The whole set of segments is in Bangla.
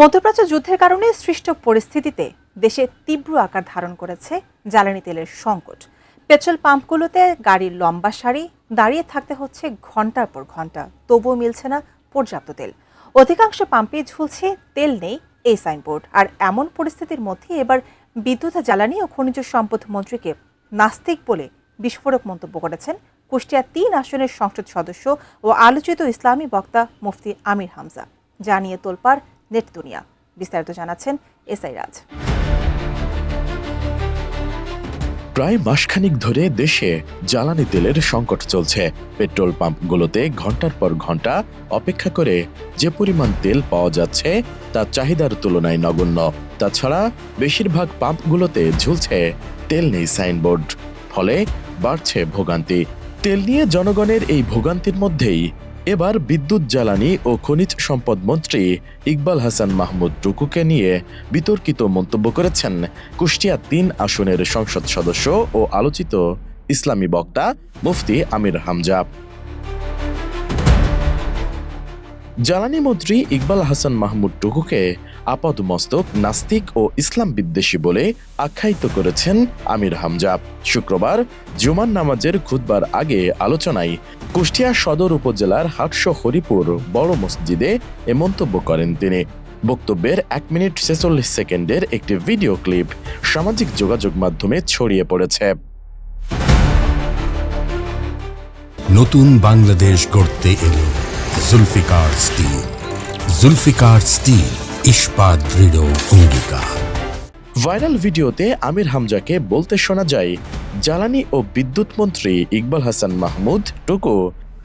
মধ্যপ্রাচ্য যুদ্ধের কারণে সৃষ্ট পরিস্থিতিতে দেশে তীব্র আকার ধারণ করেছে জ্বালানি তেলের সংকট। পেট্রোল পাম্পগুলোতে গাড়ির লম্বা সারি, দাঁড়িয়ে থাকতে হচ্ছে ঘন্টার পর ঘন্টা, তবুও মিলছে না পর্যাপ্ত তেল। অধিকাংশ পাম্পে ঝুলছে তেল নেই এই সাইনবোর্ড। আর এমন পরিস্থিতির মধ্যে এবার বিদ্যুৎ, জ্বালানি ও খনিজ সম্পদ মন্ত্রীকে নাস্তিক বলে বিস্ফোরক মন্তব্য করেছেন কুষ্টিয়া ৩ আসনের সংসদ সদস্য ও আলোচিত ইসলামী বক্তা মুফতি আমির হামজা। যা নিয়ে তোলপাড় নেট দুনিয়া। বিস্তারিত জানাচ্ছেন এসআই রাজ। প্রায় মাসখানিক ধরে দেশে জ্বালানি তেলের সংকট চলছে। পেট্রোল পাম্পগুলোতে ঘন্টার পর ঘন্টা অপেক্ষা করে যে পরিমাণ তেল পাওয়া যাচ্ছে তা চাহিদার তুলনায় নগণ্য। তাছাড়া বেশিরভাগ পাম্পগুলোতে ঝুলছে তেল নেই সাইনবোর্ড, ফলে বাড়ছে ভোগান্তি। তেল নিয়ে জনগণের এই ভোগান্তির মধ্যেই এবার বিদ্যুৎ, জ্বালানি ও খনিজ সম্পদ মন্ত্রী ইকবাল হাসান মাহমুদ টুকুকে নিয়ে বিতর্কিত মন্তব্য করেছেন কুষ্টিয়া ৩ আসনের সংসদ সদস্য ও আলোচিত ইসলামী বক্তা মুফতি আমির হামজা। জ্বালানি মন্ত্রী ইকবাল হাসান মাহমুদ টুকুকে আপাদমস্তক নাস্তিক ও ইসলাম বিদ্বেষী বলে আখ্যায়িত করেছেন আমির হামজা। শুক্রবার জুমার নামাজের খুতবার আগে আলোচনায় কুষ্টিয়া সদর উপজেলার হাটশো হরিপুর বড় মসজিদে এ মন্তব্য করেন তিনি। বক্তব্যের ১ মিনিট ৪৬ সেকেন্ডের একটি ভিডিও ক্লিপ সামাজিক যোগাযোগ মাধ্যমে ছড়িয়ে পড়েছে। নতুন বাংলাদেশ গড়তে এলো জুলফিকার স্টিল। জুলফিকার স্টিল, ইস্পাত দৃঢ় অঙ্গীকার। ভাইরাল ভিডিওতে আমির হামজাকে বলতে শোনা যায়, জ্বালানি ও বিদ্যুৎ মন্ত্রী ইকবাল হাসান মাহমুদ টুকু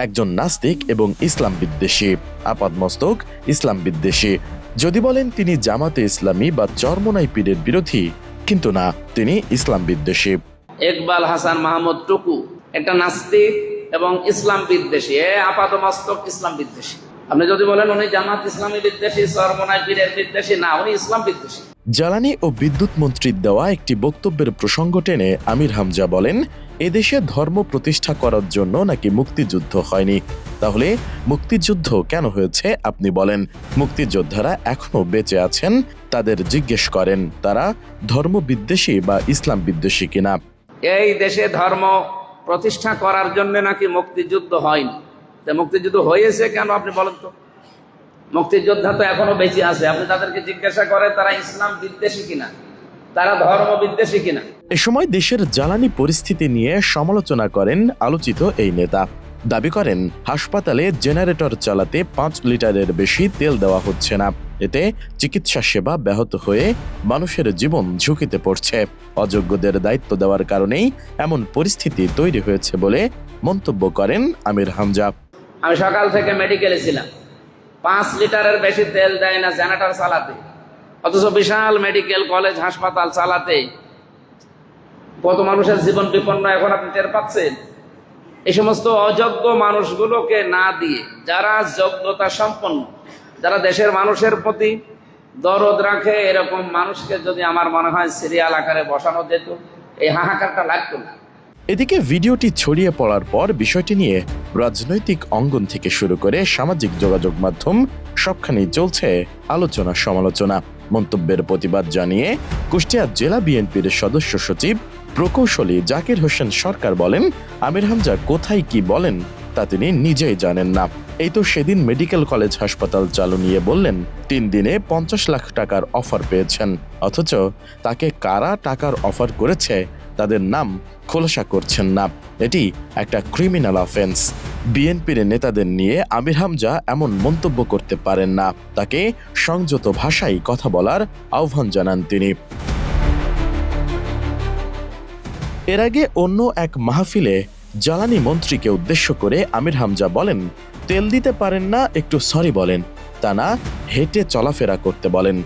একজন নাস্তিক এবং ইসলাম বিদ্বেষী, আপাদমস্তক ইসলাম বিদ্বেষী। যদি বলেন তিনি জামাতে ইসলামী বা চরমোনাই পীরের বিরোধী, কিন্তু না, তিনি ইসলাম বিদ্বেষী। ইকবাল হাসান মাহমুদ টুকু একটা নাস্তিক এবং ইসলাম বিদ্বেষী, আপাতমস্তক ইসলাম বিদ্বেষী। আপনি যদি বলেন উনি জামাত ইসলামী বিদ্বেষী, চরমোনাই পীরের বিদ্বেষী, না, উনি ইসলাম বিদ্বেষী। জ্বালানি ও বিদ্যুৎ মন্ত্রীর দেওয়া একটি বক্তব্যের প্রসঙ্গ টেনে আমির হামজা বলেন, এদেশে ধর্ম প্রতিষ্ঠা করার জন্য নাকি মুক্তিযুদ্ধ হয়নি। তাহলে মুক্তিযুদ্ধ কেন হয়েছে আপনি বলেন? মুক্তিযোদ্ধারা এখনো বেঁচে আছেন, তাদের জিজ্ঞেস করেন তারা ধর্ম বিদ্বেষী বা ইসলাম বিদ্বেষী কিনা। এই দেশে ধর্ম প্রতিষ্ঠা করার জন্য নাকি মুক্তিযুদ্ধ হয়নি। মুক্তিযুদ্ধ হয়েছে কেন আপনি বলেন তো? মুক্তিযোদ্ধা তো এখনো বেঁচে আছে, আপনি তাদেরকে জিজ্ঞাসা করেন তারা ইসলাম বিদ্বেষী কিনা, তারা ধর্ম বিদ্বেষী কিনা। এ সময় দেশের জ্বালানি পরিস্থিতি নিয়ে সমালোচনা করেন আলোচিত এই নেতা। দাবি করেন হাসপাতালে জেনারেটর চালাতে ৫ লিটারের বেশি তেল দেওয়া হচ্ছে না, এতে চিকিৎসা সেবা ব্যাহত হয়ে মানুষের জীবন ঝুঁকিতে পড়ছে। অযোগ্যদের দায়িত্ব দেওয়ার কারণেই এমন পরিস্থিতি তৈরি হয়েছে বলে মন্তব্য করেন আমির হামজা। আমি সকাল থেকে মেডিকেলে ছিলাম, ৫ লিটারের বেশি তেল দেয় না জেনারেটর চালাতে, অথচ বিশাল মেডিকেল কলেজ হাসপাতাল চালাতে কত মানুষের জীবন বিপন্ন এখন আপনি টের পাচ্ছেন। এই সমস্ত অযোগ্য মানুষগুলোকে না দিয়ে যারা যোগ্যতা সম্পন্ন, যারা দেশের মানুষের প্রতি দরদ রাখে, এরকম মানুষকে যদি আমার মনে হয় সিরিয়াল আকারে বসানো যেত, এই হাহাকারটা লাগতো না। এদিকে ভিডিওটি ছড়িয়ে পড়ার পর বিষয়টি নিয়ে রাজনৈতিক অঙ্গন থেকে শুরু করে সামাজিক যোগাযোগ মাধ্যম সবখানেই চলছে আলোচনা সমালোচনা। মন্তব্যের প্রতিবাদ জানিয়ে কুষ্টিয়া জেলা বিএনপির সদস্য সচিব প্রকৌশলী জাকির হোসেন সরকার বলেন, আমির হামজা কোথায় কি বলেন তা তিনি নিজেই জানেন না। এই তো সেদিন মেডিকেল কলেজ হাসপাতাল চালু নিয়ে বললেন ৩ দিনে ৫০ লাখ টাকার অফার পেয়েছেন, অথচ তাকে কারা টাকার অফার করেছে তাদের নাম খোলাসা করছেন না। এটি একটা ক্রিমিনাল অফেন্স। বিএনপির নেতাদের নিয়ে আমির হামজা এমন মন্তব্য করতে পারেন না, তাকে সংযত ভাষায় কথা বলার আহ্বান জানান তিনি। এর আগে অন্য এক মাহফিলে জ্বালানি মন্ত্রীকে উদ্দেশ্য করে আমির হামজা বলেন, তেল দিতে পারেন না, একটু সরি বলেন, তা না হেঁটে চলাফেরা করতে বলেন।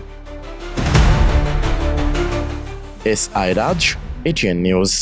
এসআই রাজ, এটিএন নিউজ।